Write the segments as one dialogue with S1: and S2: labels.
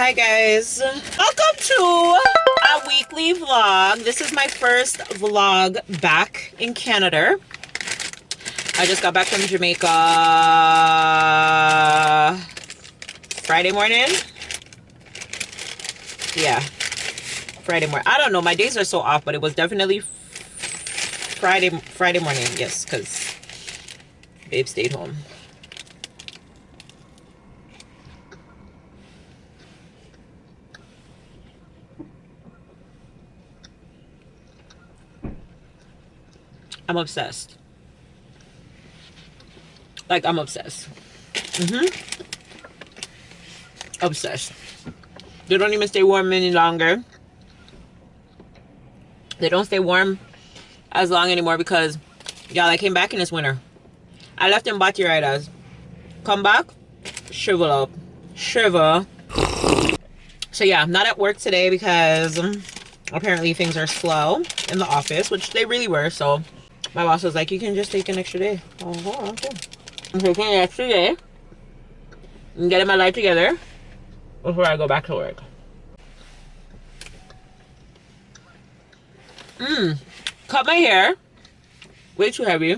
S1: Hi guys, welcome to a weekly vlog. This is my first vlog back in Canada. I just got back from Jamaica Friday morning. Yeah, Friday morning. I don't know, my days are so off, but it was definitely Friday morning, yes, because babe stayed home. I'm obsessed. Like, I'm obsessed. Obsessed. They don't even stay warm any longer. They don't stay warm as long anymore because, y'all, I came back in this winter. I left in Baaaaack. Come back, shrivel up. Shrivel. So yeah, I'm not at work today because apparently things are slow in the office, which they really were, so my boss was like, you can just take an extra day. Oh, okay. I'm taking an extra day and getting my life together before I go back to work. Cut my hair. Way too heavy.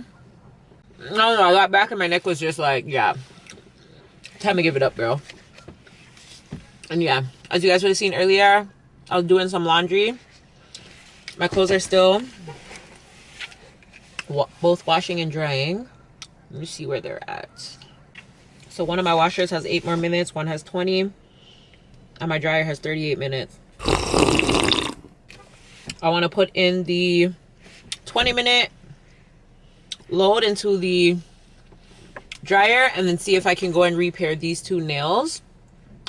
S1: No, that back of my neck was just like, yeah. Time to give it up, girl. And yeah, as you guys would have seen earlier, I was doing some laundry. My clothes are still both washing and drying. Let me see where they're at. So one of my washers has 8 more minutes, one has 20, and my dryer has 38 minutes. I want to put in the 20-minute load into the dryer and then see if I can go and repair these 2 nails.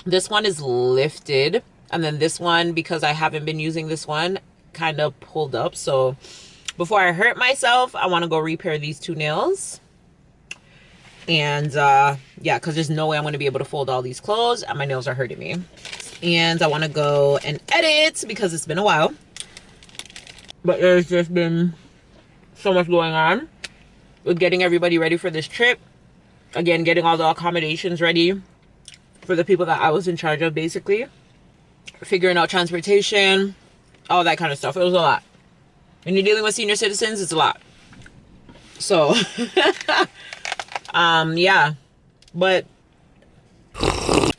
S1: This one is lifted, and then this one, because I haven't been using this one, kind of pulled up. So before I hurt myself, I want to go repair these 2 nails. And yeah, because there's no way I'm going to be able to fold all these clothes and my nails are hurting me. And I want to go and edit because it's been a while, but there's just been so much going on with getting everybody ready for this trip. Again, getting all the accommodations ready for the people that I was in charge of, basically figuring out transportation, all that kind of stuff. It was a lot. When you're dealing with senior citizens, it's a lot. So yeah, but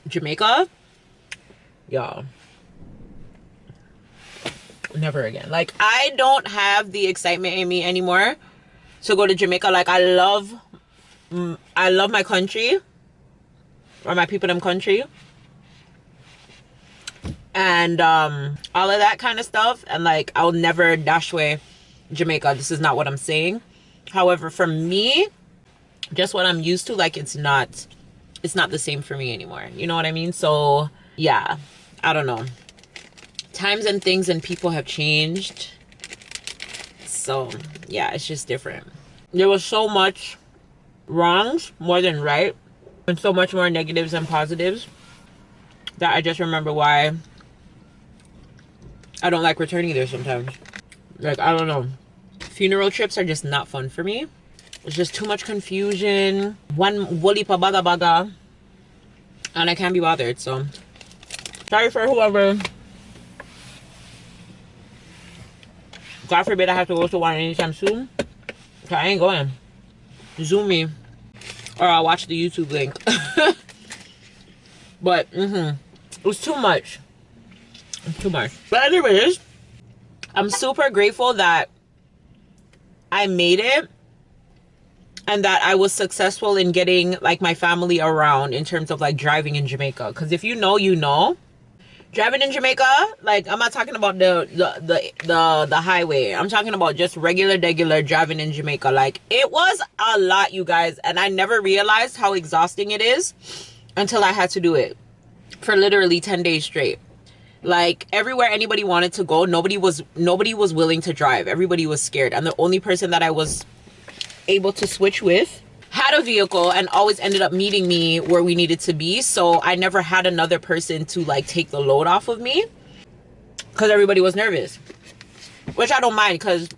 S1: Jamaica, y'all, never again. Like, I don't have the excitement in me anymore to go to Jamaica. Like, I love my country, or my people in country, and all of that kind of stuff, and like, I'll never dash away Jamaica. This is not what I'm saying. However, for me, just what I'm used to, like, it's not the same for me anymore, you know what I mean? So yeah, I don't know, times and things and people have changed, so yeah, it's just different. There was so much wrongs more than right, and so much more negatives and positives, that I just remember why I don't like returning there sometimes. Like, I don't know, funeral trips are just not fun for me. It's just too much confusion, one woolly pa baga, and I can't be bothered. So sorry for whoever, God forbid I have to go to one anytime soon, so I ain't going. Zoom me, or I'll watch the YouTube link. But it was too much. It's too much. But anyways, I'm super grateful that I made it, and that I was successful in getting like my family around in terms of like driving in Jamaica. Because if you know, you know, driving in Jamaica, like, I'm not talking about the highway. I'm talking about just regular driving in Jamaica. Like, it was a lot, you guys, and I never realized how exhausting it is until I had to do it for literally 10 days straight. Like, everywhere anybody wanted to go, nobody was willing to drive. Everybody was scared, and the only person that I was able to switch with had a vehicle and always ended up meeting me where we needed to be. So I never had another person to like take the load off of me, because everybody was nervous, which I don't mind, because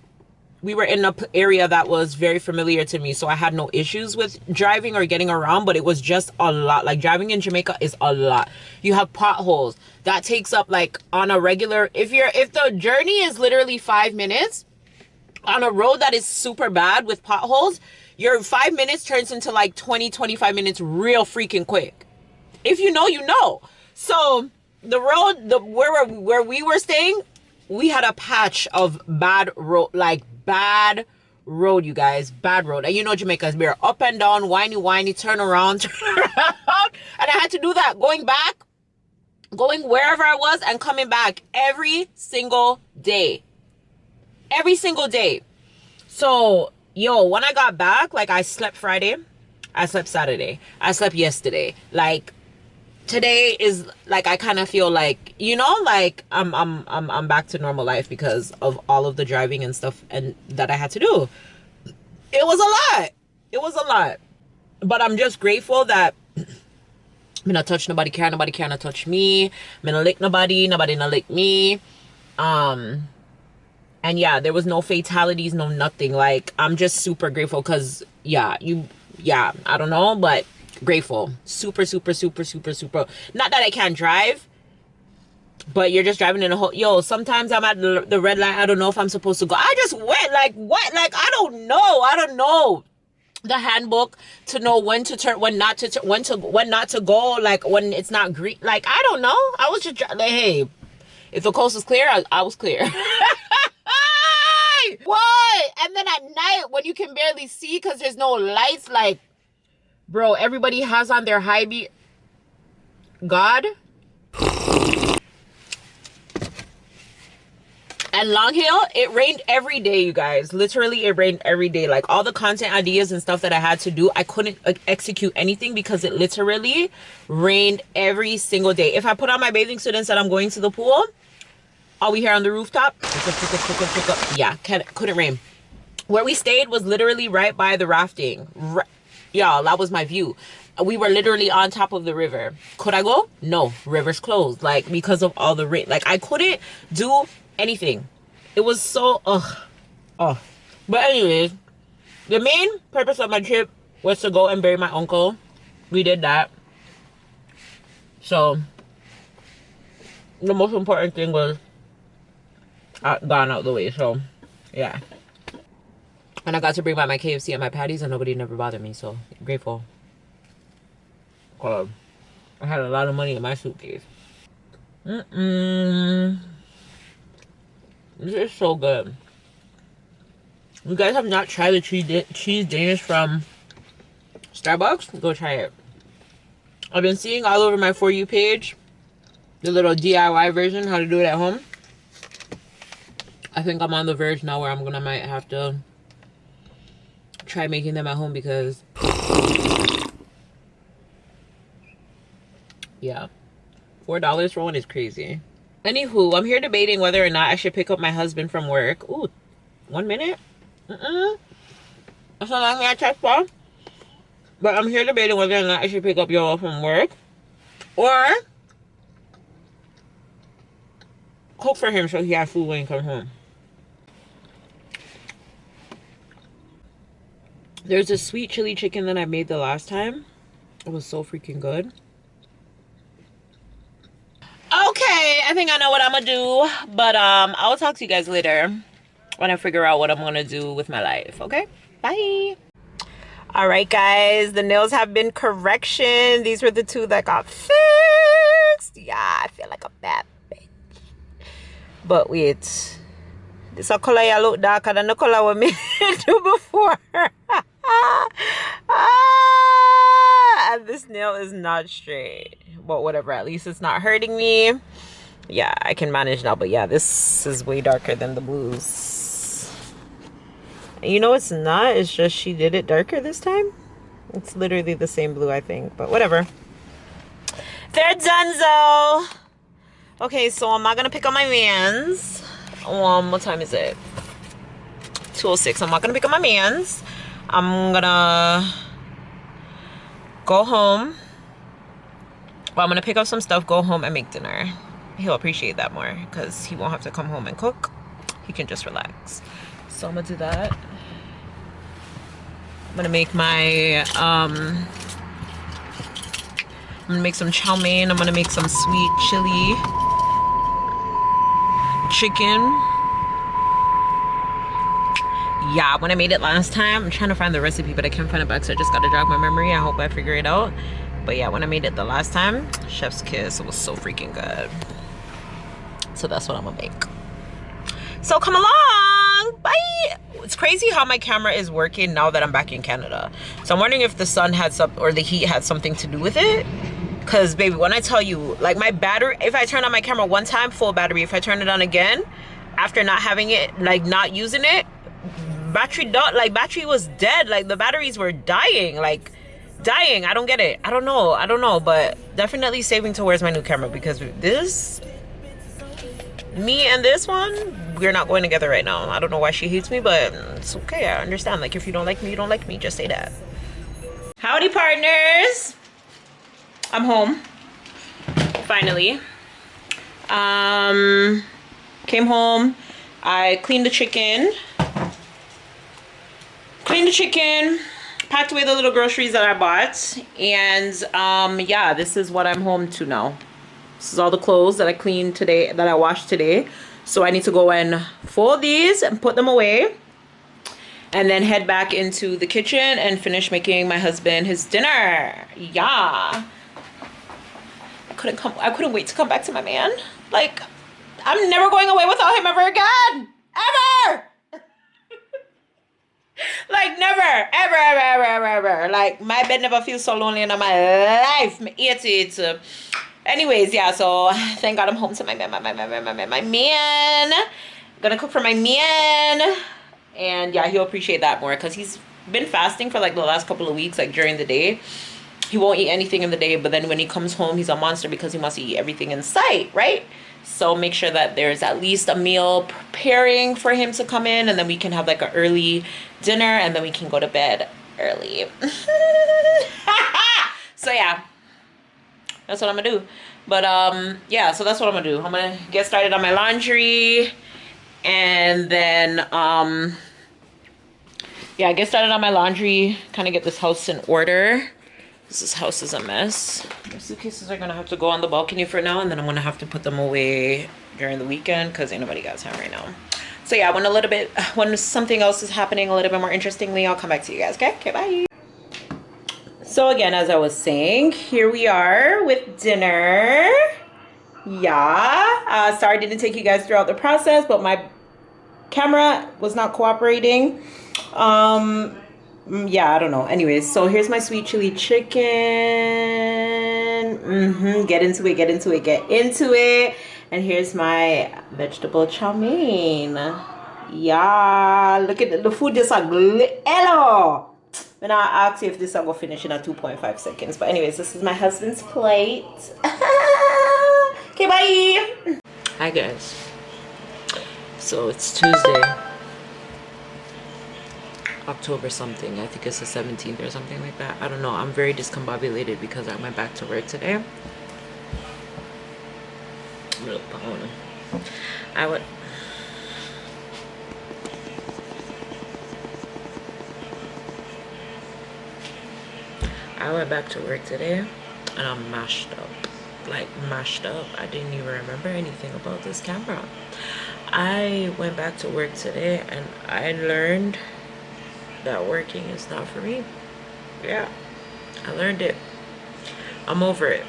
S1: we were in a area that was very familiar to me, so I had no issues with driving or getting around. But it was just a lot. Like, driving in Jamaica is a lot. You have potholes that takes up, like, on a regular, if the journey is literally 5 minutes on a road that is super bad with potholes, your 5 minutes turns into like 20-25 minutes real freaking quick. If you know, you know. So the road, where we were staying, we had a patch of bad road, like bad road, you guys, bad road. And you know Jamaica's we're up and down, whiny, turn around, turn around. And I had to do that going wherever I was and coming back every single day. Every single day. So, yo, when I got back, like, I slept Friday, I slept Saturday, I slept yesterday. Like, today is like, I kind of feel like, you know, like I'm back to normal life because of all of the driving and stuff and that I had to do. It was a lot. It was a lot. But I'm just grateful that I'm not touch nobody can't touch me. I'm not lick nobody not lick me. And yeah, there was no fatalities, no nothing. Like, I'm just super grateful because, yeah, I don't know, but grateful. Super. Not that I can't drive, but you're just driving in a whole... Yo, sometimes I'm at the red light. I don't know if I'm supposed to go. I just went, like, what? Like, I don't know the handbook to know when to turn, when not to turn, when not to go, like, when it's not green. Like, I don't know. I was just like, hey, if the coast was clear, I was clear. What? And then at night when you can barely see because there's no lights, like, bro, everybody has on their high beat. God. And Long Hill, it rained every day, you guys. Literally, it rained every day. Like, all the content ideas and stuff that I had to do, I couldn't execute anything because it literally rained every single day. If I put on my bathing suit and said I'm going to the pool, are we here on the rooftop? Yeah, couldn't rain. Where we stayed was literally right by the rafting. Y'all, that was my view. We were literally on top of the river. Could I go? No, river's closed. Like, because of all the rain. Like, I couldn't do anything. It was so, But anyways, the main purpose of my trip was to go and bury my uncle. We did that. So, the most important thing was gone out the way. So yeah, and I got to bring back my KFC and my patties and nobody never bothered me, so grateful. I had a lot of money in my suitcase. This is so good. You guys have not tried the cheese Danish from Starbucks? Go try it. I've been seeing all over my For You page the little DIY version, how to do it at home. I think I'm on the verge now where might have to try making them at home because, yeah, $4 for one is crazy. Anywho, I'm here debating whether or not I should pick up my husband from work. Ooh, 1 minute? That's not long I checked for. But I'm here debating whether or not I should pick up y'all from work or cook for him so he has food when he comes home. There's a sweet chili chicken that I made the last time. It was so freaking good. Okay, I think I know what I'm gonna do, but I'll talk to you guys later when I figure out what I'm gonna do with my life. Okay, bye. All right, guys, the nails have been correction. These were the two that got fixed. Yeah, I feel like a bad bitch. But wait, this a color you look darker than the color we made do before. And this nail is not straight, but whatever, at least it's not hurting me. Yeah, I can manage now. But yeah, this is way darker than the blues. You know, it's not, it's just she did it darker this time. It's literally the same blue, I think, but whatever. They're donezo. Okay, so I'm not gonna pick up my mans. What time is it? 2:06. I'm not gonna pick up my mans. I'm gonna go home. Well, I'm gonna pick up some stuff, go home and make dinner. He'll appreciate that more because he won't have to come home and cook. He can just relax. So I'm gonna do that. I'm gonna make my I'm gonna make some chow mein. I'm gonna make some sweet chili chicken. Yeah, when I made it last time, I'm trying to find the recipe, but I can't find it back, so I just gotta jog my memory. I hope I figure it out. But yeah, when I made it the last time, chef's kiss, it was so freaking good. So that's what I'm gonna make. So come along, bye. It's crazy how my camera is working now that I'm back in Canada. So I'm wondering if the sun had some, or the heat had something to do with it. Cause baby, when I tell you, like my battery, if I turn on my camera one time, full battery. If I turn it on again, after not having it, like not using it, battery was dead. Like the batteries were dying, I don't get it. I don't know, but definitely saving towards my new camera, because this, me and this one, we're not going together right now. I don't know why she hates me, but it's okay. I understand. Like if you don't like me, you don't like me. Just say that. Howdy, partners. I'm home finally. Came home. I cleaned the chicken, packed away the little groceries that I bought, and yeah, this is what I'm home to now. This is all the clothes that I cleaned today, that I washed today. So I need to go and fold these and put them away, and then head back into the kitchen and finish making my husband his dinner. Yeah, I couldn't wait to come back to my man. Like, I'm never going away without him ever again, ever. Like never, ever. Like my bed never feels so lonely in my life. Me hate it. Anyways, yeah, so thank God I'm home to my man. Gonna cook for my man. And yeah, he'll appreciate that more, because he's been fasting for like the last couple of weeks, like during the day. He won't eat anything in the day, but then when he comes home, he's a monster because he wants to eat everything in sight, right? So make sure that there's at least a meal preparing for him to come in, and then we can have like an early dinner, and then we can go to bed early. So yeah, that's what I'm gonna do. But yeah, so that's what I'm gonna do. I'm gonna get started on my laundry, and then yeah, get started on my laundry, kind of get this house in order. This house is a mess. My suitcases are gonna have to go on the balcony for now, and then I'm gonna have to put them away during the weekend because ain't nobody got time right now. So yeah, when something else is happening a little bit more interestingly, I'll come back to you guys. Okay, bye. So again, as I was saying, here we are with dinner. Yeah, sorry I didn't take you guys throughout the process, but my camera was not cooperating. Yeah, I don't know. Anyways, so here's my sweet chili chicken. Get into it. And here's my vegetable chow mein. Yeah, look at the food. Just like hello. When I ask you if this I will finish in a 2.5 seconds. But anyways, this is my husband's plate. Okay, bye. Hi guys. So it's Tuesday, October something. I think it's the 17th or something like that. I don't know. I'm very discombobulated because I went back to work today. I went back to work today and I'm mashed up. Like mashed up. I didn't even remember anything about this camera. I went back to work today and I learned that working is not for me. Yeah, I learned it. I'm over it.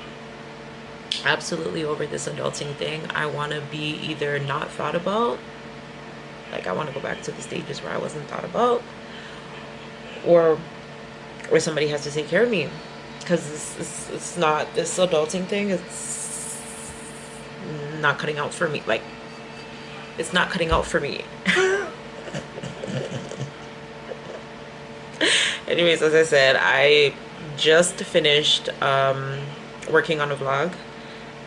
S1: Absolutely over this adulting thing. I want to be either not thought about, like I want to go back to the stages where I wasn't thought about, or somebody has to take care of me, because it's not, this adulting thing, it's not cutting out for me. Like, it's not cutting out for me. Anyways, as I said, I just finished working on a vlog.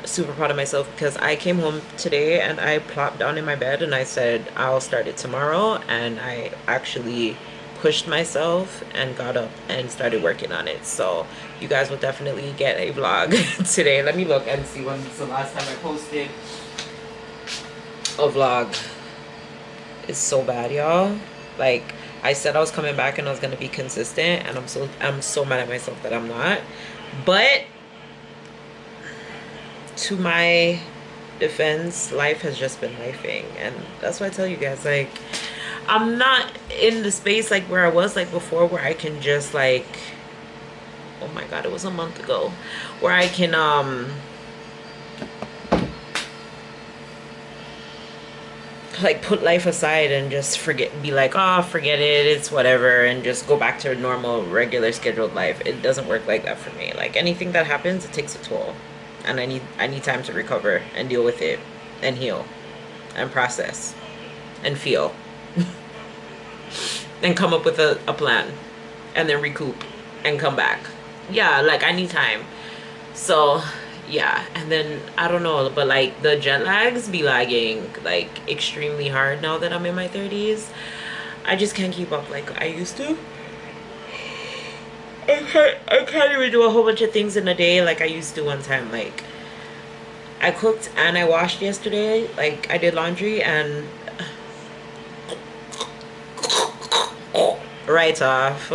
S1: Super proud of myself because I came home today and I plopped down in my bed and I said I'll start it tomorrow, and I actually pushed myself and got up and started working on it. So you guys will definitely get a vlog today. Let me look and see when's the last time I posted a vlog. is so bad, y'all. Like, I said I was coming back and I was gonna be consistent, and I'm so mad at myself that I'm not. But to my defense, life has just been lifing, and that's why I tell you guys, like, I'm not in the space like where I was like before, where I can just like, oh my god, it was a month ago, where I can like put life aside and just be like, oh, forget it, it's whatever, and just go back to a normal, regular, scheduled life. It doesn't work like that for me. Like, anything that happens, it takes a toll, and I need time to recover and deal with it and heal and process and feel and come up with a plan and then recoup and come back. Yeah, like, I need time. So yeah, and then I don't know, but like the jet lags be lagging like extremely hard now that I'm in my 30s. I just can't keep up like I used to. I can't even do a whole bunch of things in a day like I used to one time. Like, I cooked and I washed yesterday. Like, I did laundry and right off.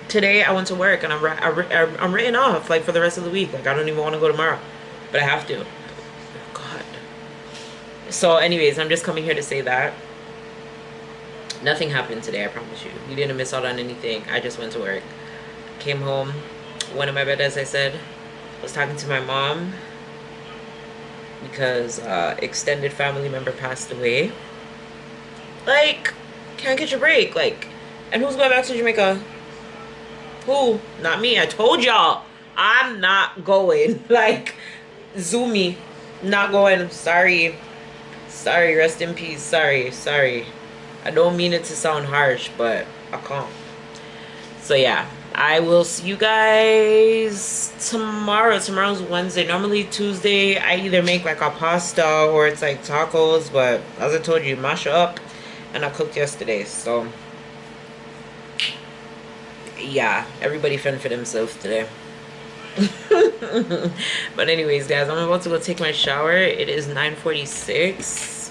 S1: Today I went to work and I'm written off like for the rest of the week. Like, I don't even want to go tomorrow, but I have to. God. So anyways, I'm just coming here to say that nothing happened today, I promise you. You didn't miss out on anything. I just went to work, came home, went in my bed, as I said. Was talking to my mom because extended family member passed away. Like, can't catch a break. Like, and who's going back to Jamaica? Who? Not me. I told y'all I'm not going. Like, Zoomy, not going. Sorry, rest in peace. Sorry. I don't mean it to sound harsh, but I can't. So yeah, I will see you guys tomorrow. Tomorrow's Wednesday. Normally Tuesday I either make like a pasta or it's like tacos, but as I told you, mash it up, and I cooked yesterday, so yeah, everybody fend for themselves today. But anyways, guys, I'm about to go take my shower. It is 9:46.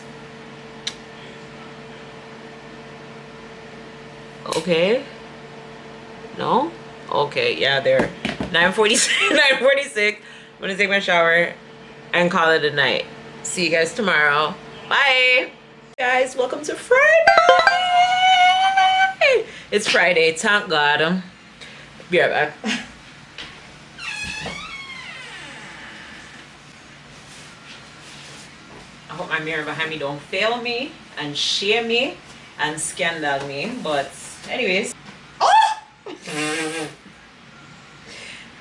S1: Okay, no, okay, yeah, there. 9:46. 9:46. I'm gonna take my shower and call it a night. See you guys tomorrow. Bye, guys. Welcome to Friday. It's Friday, thank God. Be right back. I hope my mirror behind me don't fail me and shame me and scandal me. But anyways,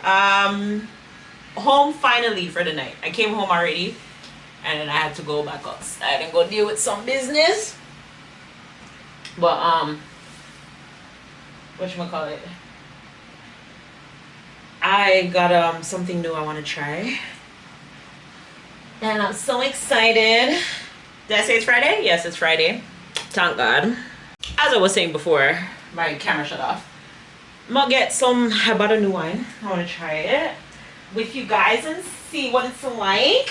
S1: home finally for the night. I came home already, and then I had to go back outside and go deal with some business. But whatchamacallit, I got something new I want to try, and I'm so excited. Did I say it's Friday? Yes, it's Friday, thank God. As I was saying before my camera shut off, I'm gonna get some, I bought a new wine. I want to try it with you guys and see what it's like.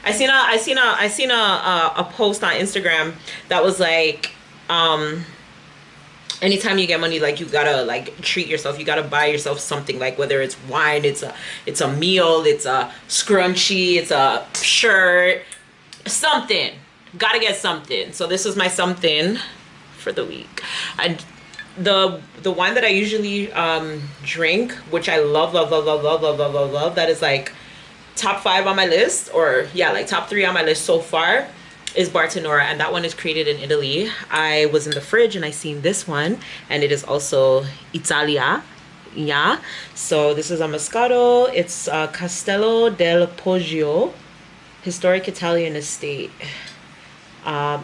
S1: I seen a post on Instagram that was like, anytime you get money, like, you gotta like treat yourself. You gotta buy yourself something, like whether it's wine, it's a meal, it's a scrunchie, it's a shirt, something. Gotta get something. So this is my something for the week. The wine that I usually drink, which I love, that is like top 5 on my list, or yeah, like top 3 on my list so far, is Bartonora, and that one is created in Italy. I was in the fridge and I seen this one, and it is also Italia. Yeah, so this is a Moscato. It's Castello del Poggio, historic Italian estate, and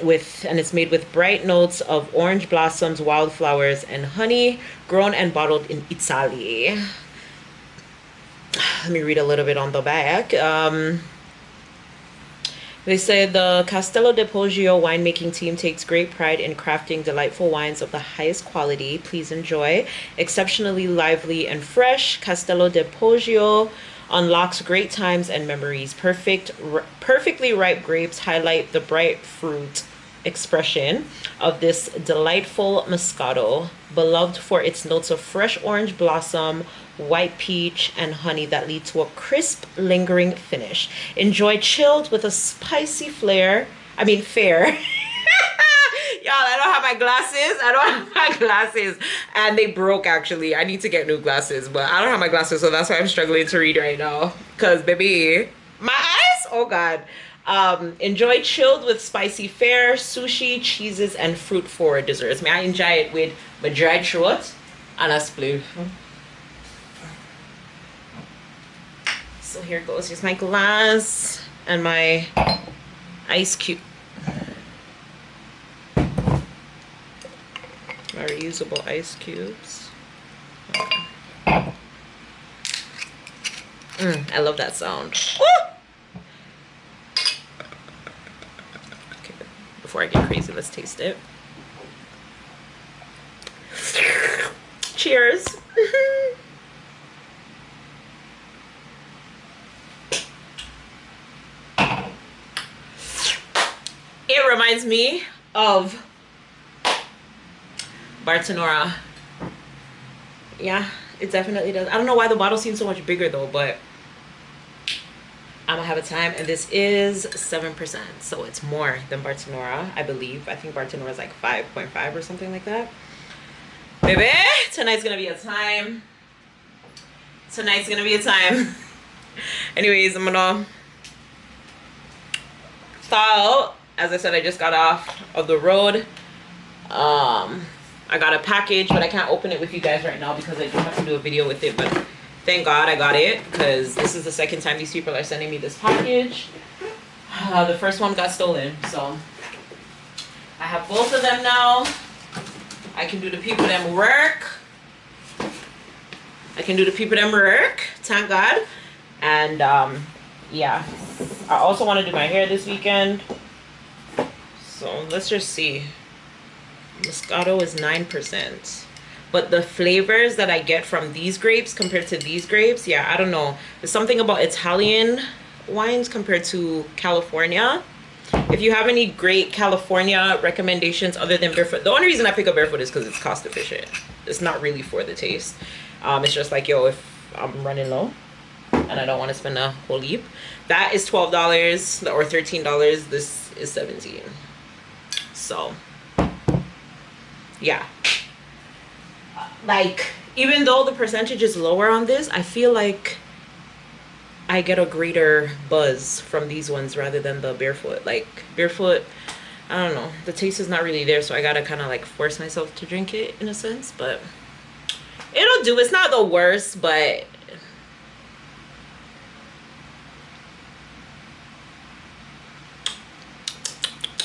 S1: it's made with bright notes of orange blossoms, wildflowers, and honey, grown and bottled in Italy. Let me read a little bit on the back. They say the Castello de Poggio winemaking team takes great pride in crafting delightful wines of the highest quality. Please enjoy. Exceptionally lively and fresh, Castello de Poggio unlocks great times and memories. Perfectly ripe grapes highlight the bright fruit expression of this delightful Moscato, beloved for its notes of fresh orange blossom, white peach, and honey that lead to a crisp, lingering finish. Enjoy chilled with a spicy flair. I mean, fair. Y'all, I don't have my glasses. I don't have my glasses. And they broke, actually. I need to get new glasses, but I don't have my glasses, so that's why I'm struggling to read right now. Because, baby, my eyes? Oh, God. Enjoy chilled with spicy fare, sushi, cheeses, and fruit-forward desserts. May I enjoy it with my dried throat and a spliff. So here goes. Here's my glass and my ice cube. My reusable ice cubes. Okay. I love that sound. Woo! Okay, before I get crazy, let's taste it. Cheers. It reminds me of Bartonora. Yeah, it definitely does. I don't know why the bottle seems so much bigger though, but I'm gonna have a time. And this is 7%, so it's more than Bartonora, I believe. I think Bartonora is like 5.5 or something like that. Baby, tonight's gonna be a time. Tonight's gonna be a time. Anyways, I'm gonna thaw out. As I said, I just got off of the road. I got a package, but I can't open it with you guys right now because I do have to do a video with it. But thank God I got it, because this is the second time these people are sending me this package. The first one got stolen, so I have both of them now. I can do the people them work. I can do the people them work, thank God. And yeah, I also want to do my hair this weekend. So let's just see. Moscato is 9%, but the flavors that I get from these grapes compared to these grapes, yeah, I don't know. There's something about Italian wines compared to California. If you have any great California recommendations other than Barefoot, the only reason I pick up Barefoot is because it's cost efficient. It's not really for the taste. It's just like, yo, if I'm running low and I don't want to spend a whole heap, that is $12 or $13. This is $17. So yeah, like, even though the percentage is lower on this, I feel like I get a greater buzz from these ones rather than the Barefoot. Like, Barefoot, I don't know, the taste is not really there, so I gotta kind of like force myself to drink it in a sense. But it'll do. It's not the worst, but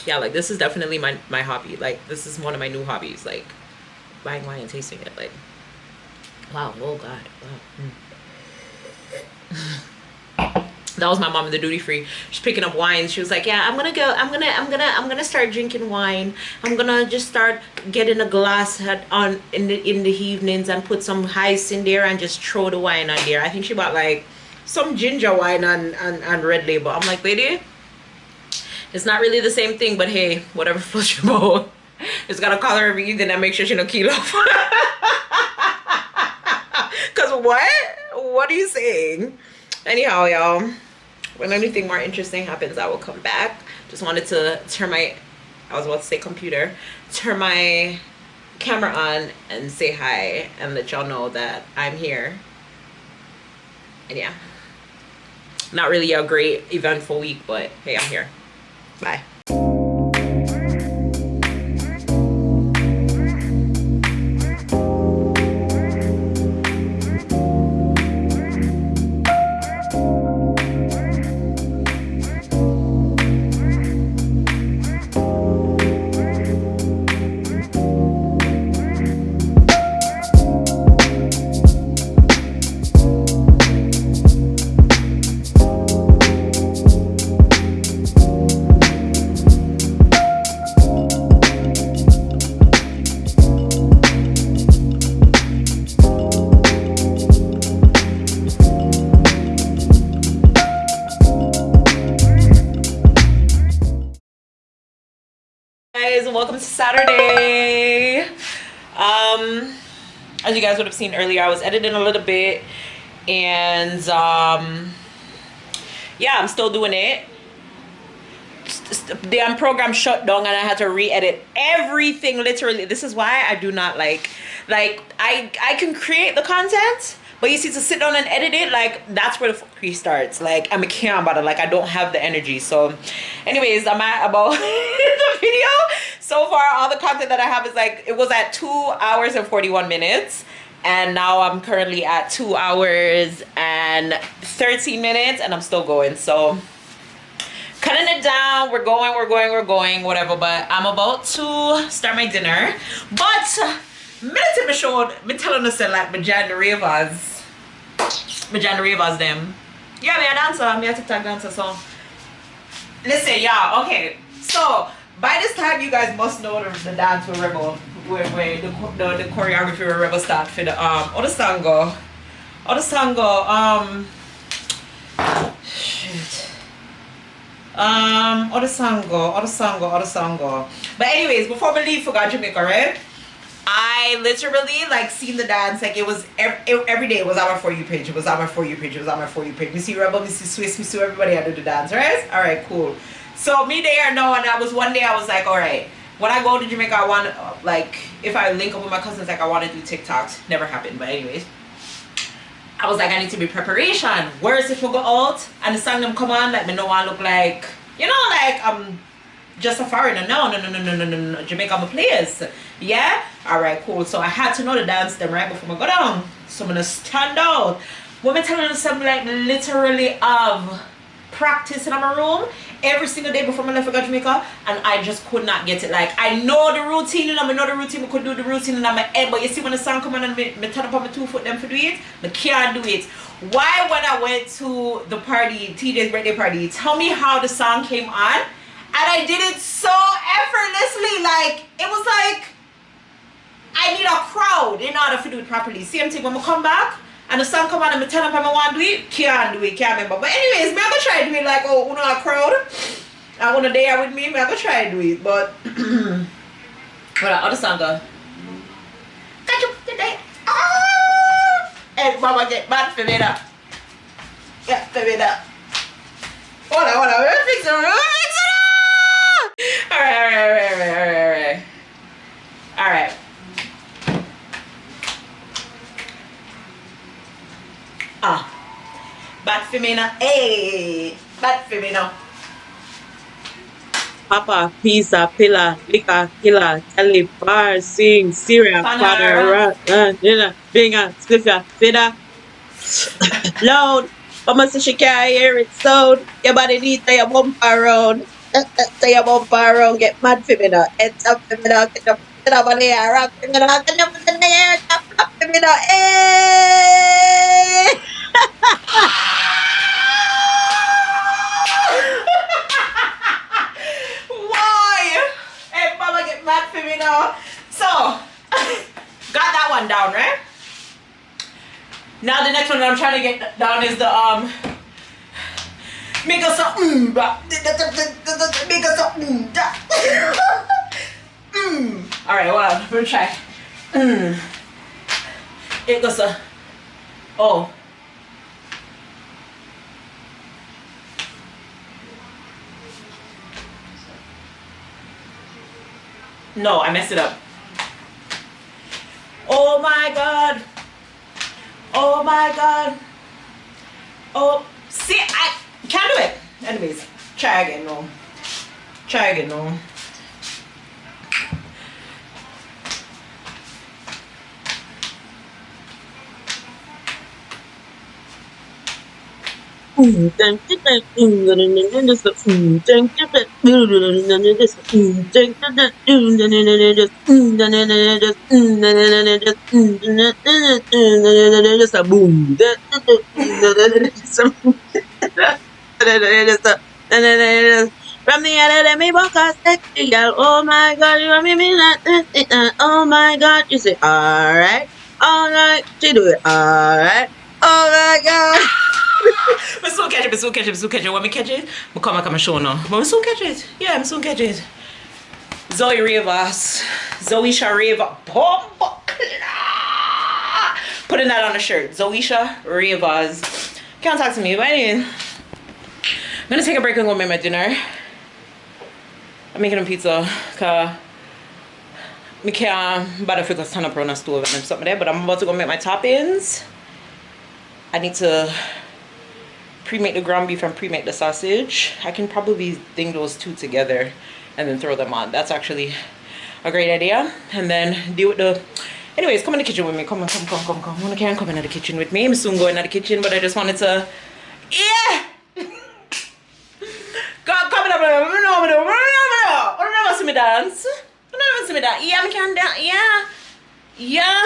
S1: yeah, like, this is definitely my hobby. Like, this is one of my new hobbies, like buying wine and tasting it. Like, wow, oh God, wow. That was my mom in the duty free. She's picking up wines. She was like, yeah, I'm gonna start drinking wine. I'm gonna just start getting a glass in the evenings and put some ice in there and just throw the wine on there. I think she bought like some ginger wine and Red Label. I'm like, lady, it's not really the same thing, but hey, whatever floats your boat. Just gotta call her every evening and make sure she don't kill off. Cause what are you saying? Anyhow, y'all, when anything more interesting happens, I will come back. Just wanted to turn my, I was about to say computer, turn my camera on and say hi and let y'all know that I'm here. And yeah, not really a great eventful week, but hey, I'm here. Bye. welcome to Saturday. As you guys would have seen earlier, I was editing a little bit, and yeah, I'm still doing it. The damn program shut down and I had to re-edit everything, literally. This is why I do not like I can create the content, but you see, to sit down and edit it, like, that's where the fuckery starts. Like, I'm a can't about it. Like, I don't have the energy. So anyways, I'm at about the video so far. All the content that I have is like, it was at 2 hours and 41 minutes, and now I'm currently at 2 hours and 13 minutes, and I'm still going. So cutting it down, we're going, whatever. But I'm about to start my dinner. But minute me showed me telling us like my Ravaz them. Yeah, me a dancer, me a TikTok dancer. So listen, y'all. Okay, so by this time you guys must know the dance with Rebel, where the choreography with Rebel start for the other song go. Shit. Other song go. But anyways, before we leave for Jamaica, right? I literally like seen the dance, like it was every day. It was on my For You page. You see Rebel, you see Swiss, you see everybody I do the dance, right? All right, cool. So me there now, and that was one day I was like, all right, when I go to Jamaica, I want like, if I link up with my cousins, like I want to do TikToks. Never happened, but anyways, I was like, I need to be preparation. Worse if we go out and the song them come on, like me no want look like, you know, like I'm just a foreigner. No. Jamaica, I'm a place. Yeah? Alright, cool. So I had to know the dance them right before I go down. So I'm gonna stand out. When I'm telling you something, like literally of practice in my room every single day before I left for Jamaica, and I just could not get it. Like, I know the routine, and I know the routine, I could do the routine in my head, but you see when the song come on and me turn up on my 2 foot them for do it, I can't do it. Why, when I went to the party, TJ's birthday party, tell me how the song came on, and I did it so effortlessly. Like, it was like I need a crowd in order to do it properly. Same thing when I come back and the song come on and I turn up and I want to do it, can't remember. But anyways, me I'm gonna try to do it like, oh, you know, a crowd, I want to there with me, I'm gonna try to do it. But what other song go? Catch up today. Hey, mama, get bad for me now. Yeah, for me now. Hold on, we're fixing it. Alright. Bad for me now. Hey, bad for me now. Papa, pizza, pillar, liquor, killer, tele, bar, sing, syrup, father, rat, dinner, finger, spliffer, fitter, loud. Mama says she can't hear it sound. Your body need to your bumper around. To your bumper around. Get mad for me now. Heads up for me now. Get up on the air. Rock for me now. Get up in the air. Tap for me now. Hey! Why? Hey, mama, get mad for me now. So, got that one down, right? Now the next one that I'm trying to get down is the make us a make us a Alright, hold on, we'll try. It goes a oh. No, I messed it up. Oh my god. Oh my god. Oh, see, I can't do it. Anyways, try again, no. From the other let me walk a sexy girl. Oh my god, you want me like oh my god, you say alright, she do it alright. Oh my god. I soon catch it. When me catch it, I come back and show now. But I soon catch it. Yeah, I soon catch it. Zoe Ravaz. ZOESHAAA Ravaz. Putting that on a shirt. ZOESHAAA Ravaz. Can't talk to me, but anyway. I'm gonna take a break and go make my dinner. I'm making a pizza, cause I can't bother if I stand up around a stove and something there, but I'm about to go make my toppings. I need to pre-make the ground beef and pre-make the sausage. I can probably thing those two together and then throw them on. That's actually a great idea. And then deal with the... Anyways, come in the kitchen with me. Come on, come. You can't come into the kitchen with me. I'm soon going to the kitchen, but I just wanted to... Yeah! Come in up. You never see me dance. You never see me dance. Yeah, I can dance. Yeah. Yeah.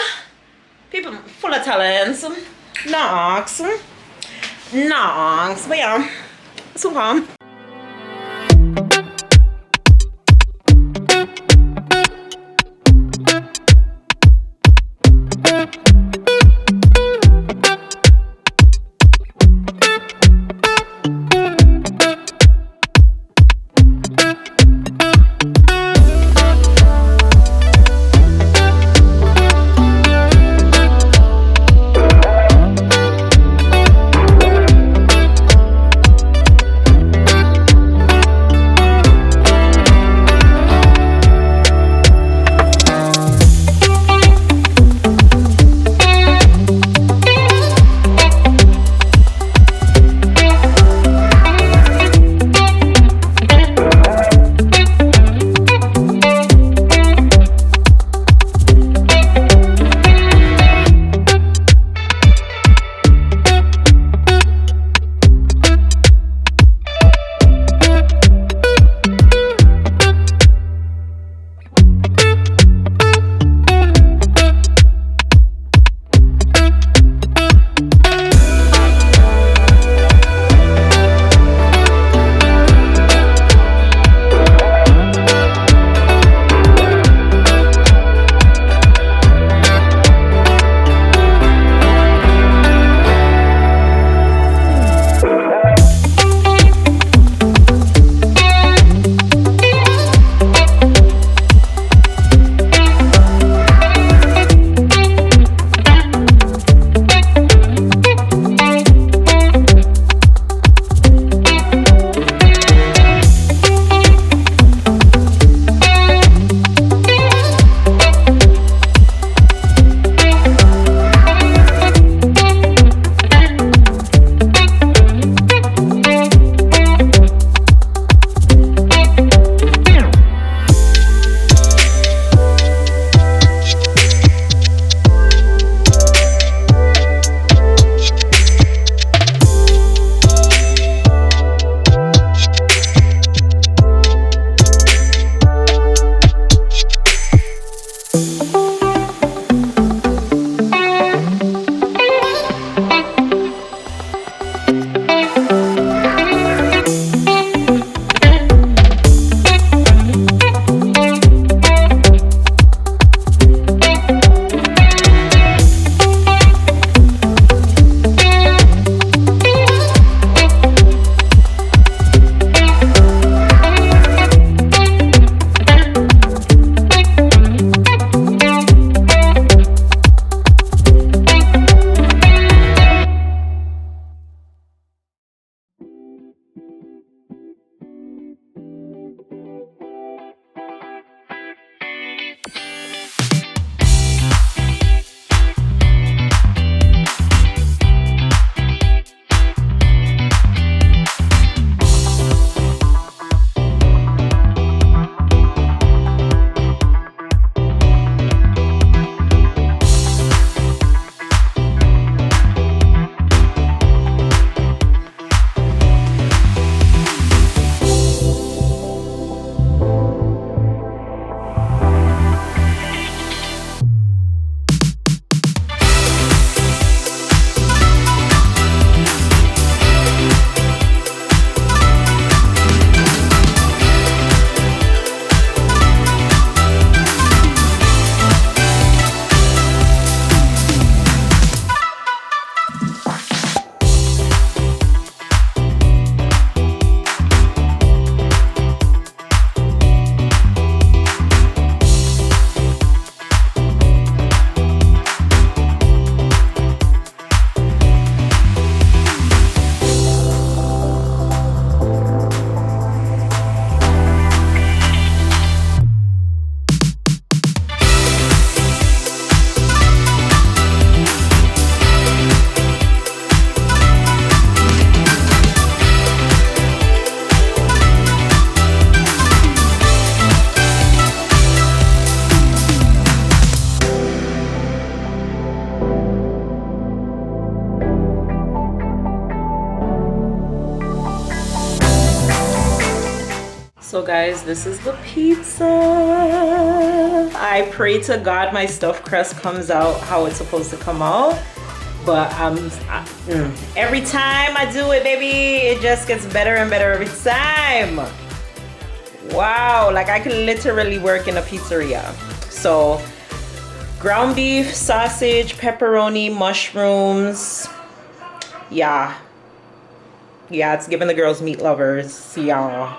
S1: People full of talents. Knocks. But yeah. So calm. So guys, this is the pizza. I pray to God my stuffed crust comes out how it's supposed to come out. But every time I do it, baby, it just gets better and better every time. Wow, like I can literally work in a pizzeria. So ground beef, sausage, pepperoni, mushrooms. Yeah, it's giving the girls meat lovers. Yeah.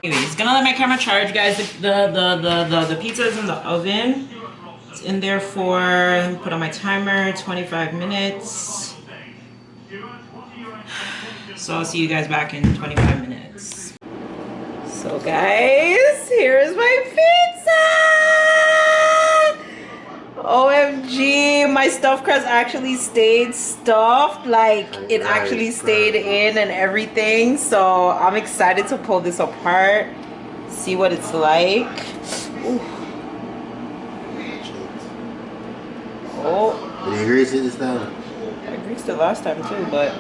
S1: Anyways, gonna let my camera charge, guys. The pizza is in the oven. It's in there for, put on my timer, 25 minutes. So I'll see you guys back in 25 minutes. So guys, here's my pizza! OMG, my stuffed crust actually stayed stuffed. Like, it actually stayed in and everything. So I'm excited to pull this apart, see what it's like. Ooh. Oh.
S2: Did you grease it this time?
S1: I greased it last time too, but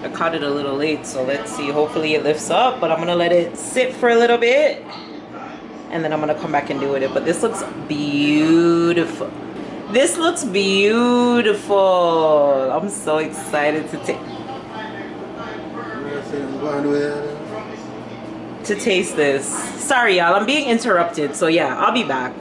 S1: I caught it a little late. So let's see. Hopefully it lifts up, but I'm gonna let it sit for a little bit. And then I'm gonna come back and do it. But this looks beautiful. This looks beautiful. I'm so excited to taste this. Sorry, y'all. I'm being interrupted. So yeah, I'll be back.